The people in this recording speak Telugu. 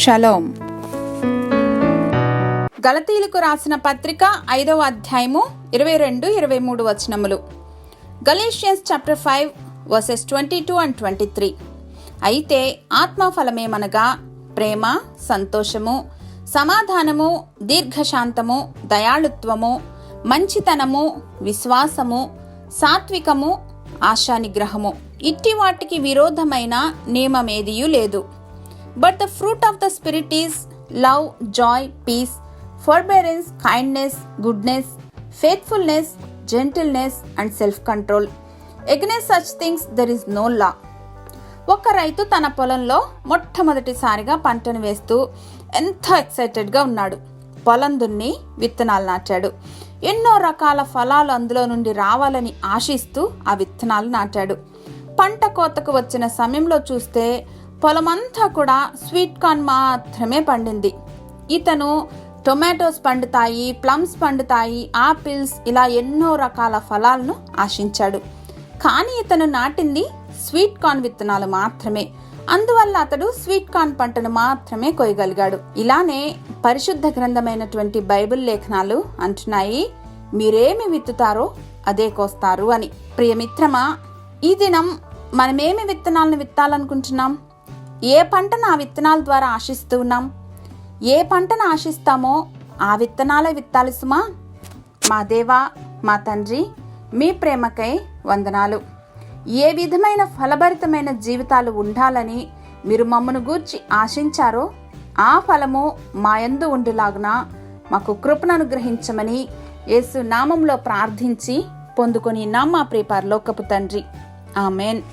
షలోం. గలతీయులకు రాసిన పత్రిక 5వ అధ్యాయము 22-23 వచనములు. Galatians chapter 5 versus 22 and 23. అయితే ఆత్మఫలమేమనగా ప్రేమ, సంతోషము, సమాధానము, దీర్ఘశాంతము, దయాళుత్వము, మంచితనము, విశ్వాసము, సాత్వికము, ఆశానిగ్రహము. ఇట్టి వాటికి విరోధమైన నియమమేదియూ లేదు. But the fruit of the Spirit is love, joy, peace, forbearance, kindness, goodness, faithfulness, gentleness and self-control. Against such things there is no law. ఒక రైతు తన పొలంలో మొట్టమొదటిసారిగా పంటను వేస్తూ ఎంతో ఎక్సైటెడ్గా ఉన్నాడు. పొలం దున్ని విత్తనాలు నాటాడు. ఎన్నో రకాల ఫలాలు అందులో నుండి రావాలని ఆశిస్తూ ఆ విత్తనాలు నాటాడు. పంట కోతకు వచ్చిన సమయంలో చూస్తే పొలమంతా కూడా స్వీట్ కార్న్ మాత్రమే పండింది. ఇతను టొమాటోస్ పండుతాయి, ప్లమ్స్ పండుతాయి, ఆపిల్స్, ఇలా ఎన్నో రకాల ఫలాలను ఆశించాడు. కానీ ఇతను నాటింది స్వీట్ కార్న్ విత్తనాలు మాత్రమే. అందువల్ల అతడు స్వీట్ కార్న్ పంటను మాత్రమే కోయగలిగాడు. ఇలానే పరిశుద్ధ గ్రంథమైనటువంటి బైబిల్ లేఖనాలు అంటున్నాయి, మీరేమి విత్తుతారో అదే కోస్తారు అని. ప్రియమిత్రమా, ఈ దినం మనమేమి విత్తనాలను విత్తాలనుకుంటున్నాం? ఏ పంటను ఆ విత్తనాల ద్వారా ఆశిస్తూ ఉన్నాం? ఏ పంటను ఆశిస్తామో ఆ విత్తనాలే విత్తాలి సుమా. మా దేవా, మా తండ్రి, మీ ప్రేమకై వందనాలు. ఏ విధమైన ఫలభరితమైన జీవితాలు ఉండాలని మీరు మమ్మను గూర్చి ఆశించారో ఆ ఫలము మా యందు ఉండులాగున మాకు కృపను అనుగ్రహించమని యేసు నామంలో ప్రార్థించి పొందుకొని మా ప్రియ పరలోకపు తండ్రి, ఆమెన్.